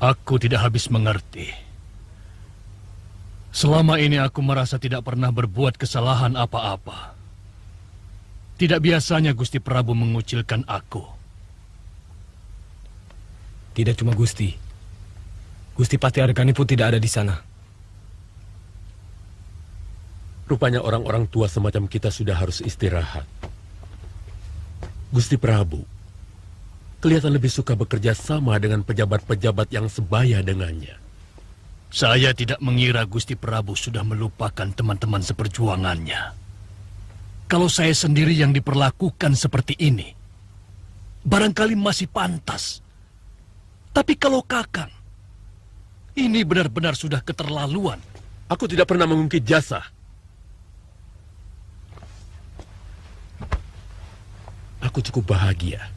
Aku tidak habis mengerti. Selama ini aku merasa tidak pernah berbuat kesalahan apa-apa. Tidak biasanya Gusti Prabu mengucilkan aku. Tidak cuma Gusti. Gusti Patih Argani pun tidak ada di sana. Rupanya orang-orang tua semacam kita sudah harus istirahat. Gusti Prabu, kelihatan lebih suka bekerja sama dengan pejabat-pejabat yang sebaya dengannya. Saya tidak mengira Gusti Prabu sudah melupakan teman-teman seperjuangannya. Kalau saya sendiri yang diperlakukan seperti ini, barangkali masih pantas. Tapi kalau Kakang, ini benar-benar sudah keterlaluan. Aku tidak pernah mengungkit jasa. Aku cukup bahagia.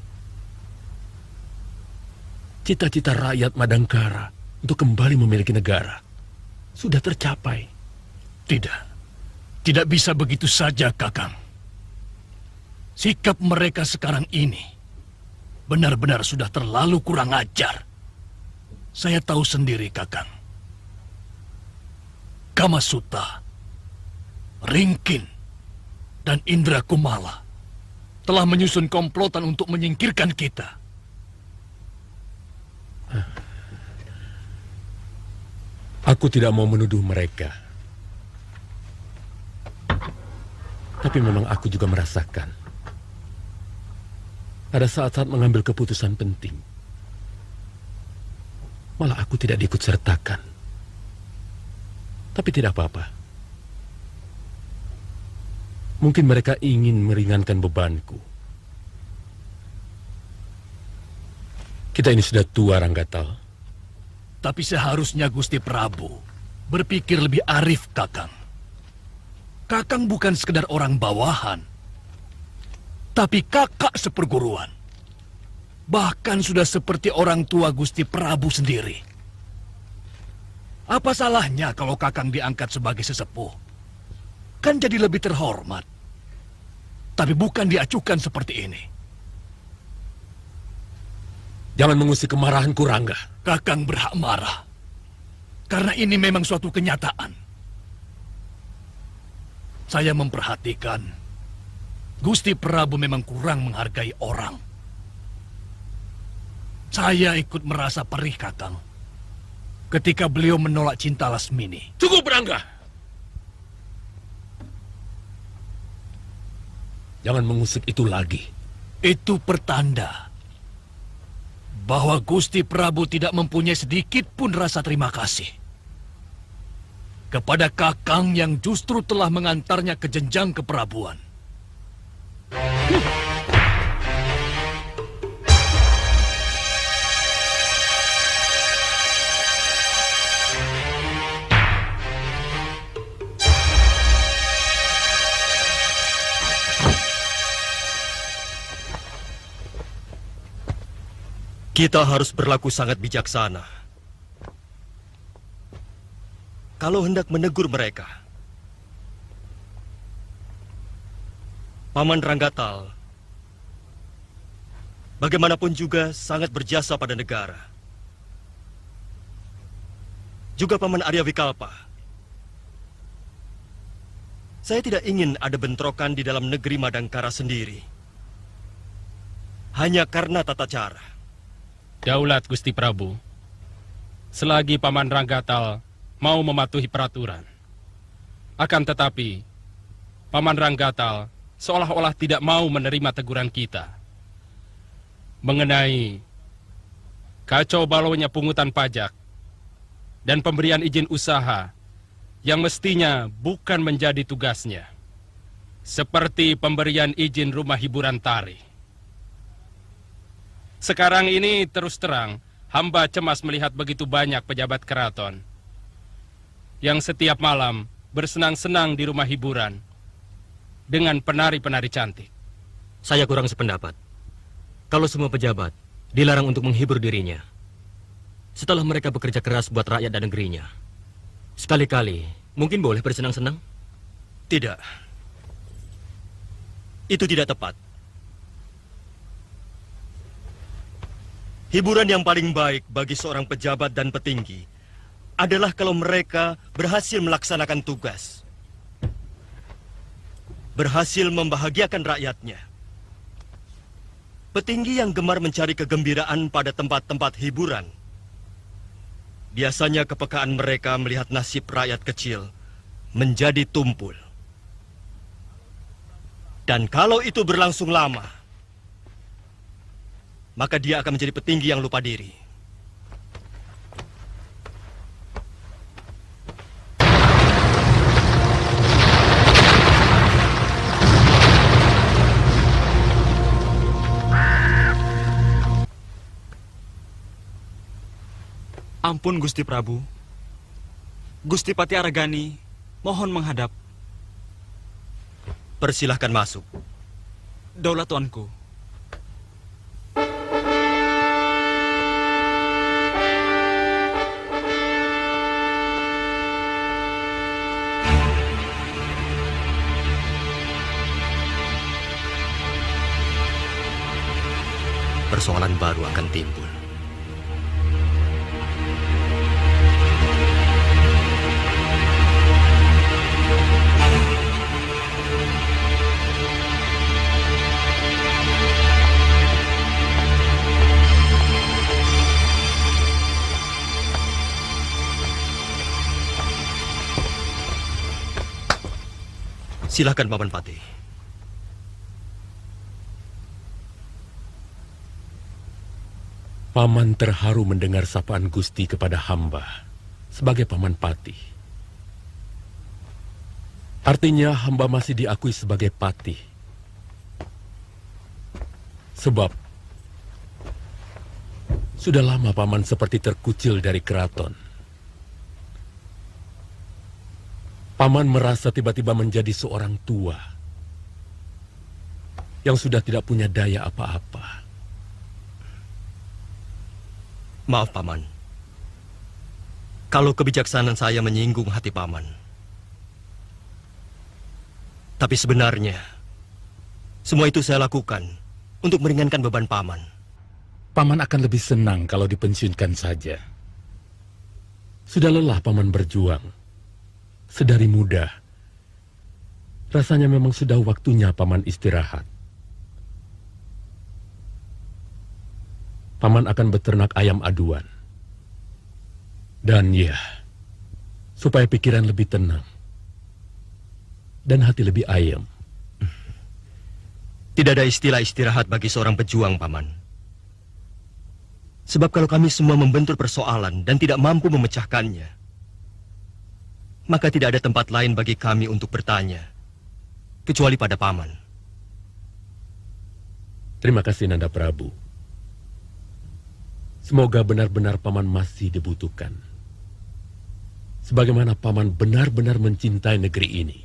Cita-cita rakyat Madangkara untuk kembali memiliki negara sudah tercapai. Tidak bisa begitu saja, Kakang. Sikap mereka sekarang ini benar-benar sudah terlalu kurang ajar. Saya tahu sendiri, Kakang. Kamasuta, Ringkin, dan Indra Kumala telah menyusun komplotan untuk menyingkirkan kita. Aku tidak mau menuduh mereka. Tapi memang aku juga merasakan. Ada saat-saat mengambil keputusan penting. Malah aku tidak diikut sertakan. Tapi tidak apa-apa. Mungkin mereka ingin meringankan bebanku. Kita ini sudah tua, Ranggatal. Tapi seharusnya Gusti Prabu berpikir lebih arif, Kakang. Kakang bukan sekedar orang bawahan, tapi kakak seperguruan. Bahkan sudah seperti orang tua Gusti Prabu sendiri. Apa salahnya kalau Kakang diangkat sebagai sesepuh? Kan jadi lebih terhormat. Tapi bukan diacuhkan seperti ini. Jangan mengusik kemarahanku, Rangga. Kakang berhak marah. Karena ini memang suatu kenyataan. Saya memperhatikan Gusti Prabu memang kurang menghargai orang. Saya ikut merasa perih, Kakang, ketika beliau menolak cinta Lasmini. Cukup, Rangga! Jangan mengusik itu lagi. Itu pertanda bahwa Gusti Prabu tidak mempunyai sedikit pun rasa terima kasih kepada Kakang yang justru telah mengantarnya ke jenjang keperabuan. Kita harus berlaku sangat bijaksana. Kalau hendak menegur mereka, Paman Ranggatal, bagaimanapun juga sangat berjasa pada negara. Juga Paman Arya Wikalpa. Saya tidak ingin ada bentrokan di dalam negeri Madangkara sendiri. Hanya karena tata cara. Daulat Gusti Prabu, selagi Paman Ranggatal mau mematuhi peraturan. Akan tetapi, Paman Ranggatal seolah-olah tidak mau menerima teguran kita mengenai kacau balaunya pungutan pajak dan pemberian izin usaha yang mestinya bukan menjadi tugasnya, seperti pemberian izin rumah hiburan tari. Sekarang ini terus terang, hamba cemas melihat begitu banyak pejabat keraton yang setiap malam bersenang-senang di rumah hiburan dengan penari-penari cantik. Saya kurang sependapat. Kalau semua pejabat dilarang untuk menghibur dirinya, setelah mereka bekerja keras buat rakyat dan negerinya, sekali-kali mungkin boleh bersenang-senang? Tidak. Itu tidak tepat. hiburan yang paling baik bagi seorang pejabat dan petinggi adalah kalau mereka berhasil melaksanakan tugas. Berhasil membahagiakan rakyatnya. Petinggi yang gemar mencari kegembiraan pada tempat-tempat hiburan, biasanya kepekaan mereka melihat nasib rakyat kecil menjadi tumpul. Dan kalau itu berlangsung lama, maka dia akan menjadi petinggi yang lupa diri. Ampun Gusti Prabu. Gusti Pati Aragani, mohon menghadap. Persilahkan masuk. Daulat tuanku. Persoalan baru akan timbul. Silakan Paman Patih. Paman terharu mendengar sapaan Gusti kepada hamba sebagai Paman Patih. Artinya hamba masih diakui sebagai patih. Sebab sudah lama Paman seperti terkucil dari keraton. Paman merasa tiba-tiba menjadi seorang tua yang sudah tidak punya daya apa-apa. Maaf Paman, kalau kebijaksanaan saya menyinggung hati Paman. Tapi sebenarnya, semua itu saya lakukan untuk meringankan beban Paman. Paman akan lebih senang kalau dipensiunkan saja. Sudah lelah Paman berjuang. Sedari muda, rasanya memang sudah waktunya Paman istirahat. Paman akan beternak ayam aduan. Dan ya, supaya pikiran lebih tenang dan hati lebih ayem. Tidak ada istilah istirahat bagi seorang pejuang, Paman. Sebab kalau kami semua membentur persoalan dan tidak mampu memecahkannya, maka tidak ada tempat lain bagi kami untuk bertanya, kecuali pada Paman. Terima kasih Nanda Prabu. Semoga benar-benar Paman masih dibutuhkan. Sebagaimana Paman benar-benar mencintai negeri ini.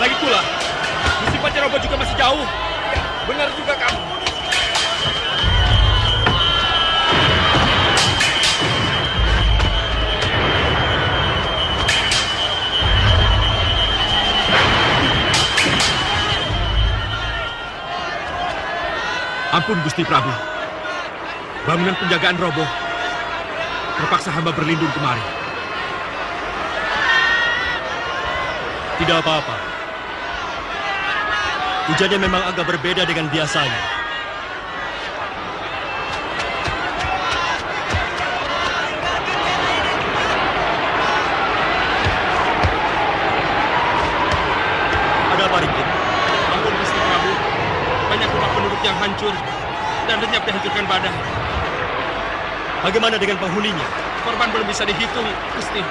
Lagi pula, Gusti Pancaroba juga masih jauh. Ya, benar juga kamu. Ampun Gusti Prabu. Bangunan penjagaan roboh. Terpaksa hamba berlindung kemari. Tidak apa-apa. Hujannya memang agak berbeda dengan biasanya. hancur dan lenyap dihancurkan badai. Bagaimana dengan penghuninya? Korban belum bisa dihitung, Gusti.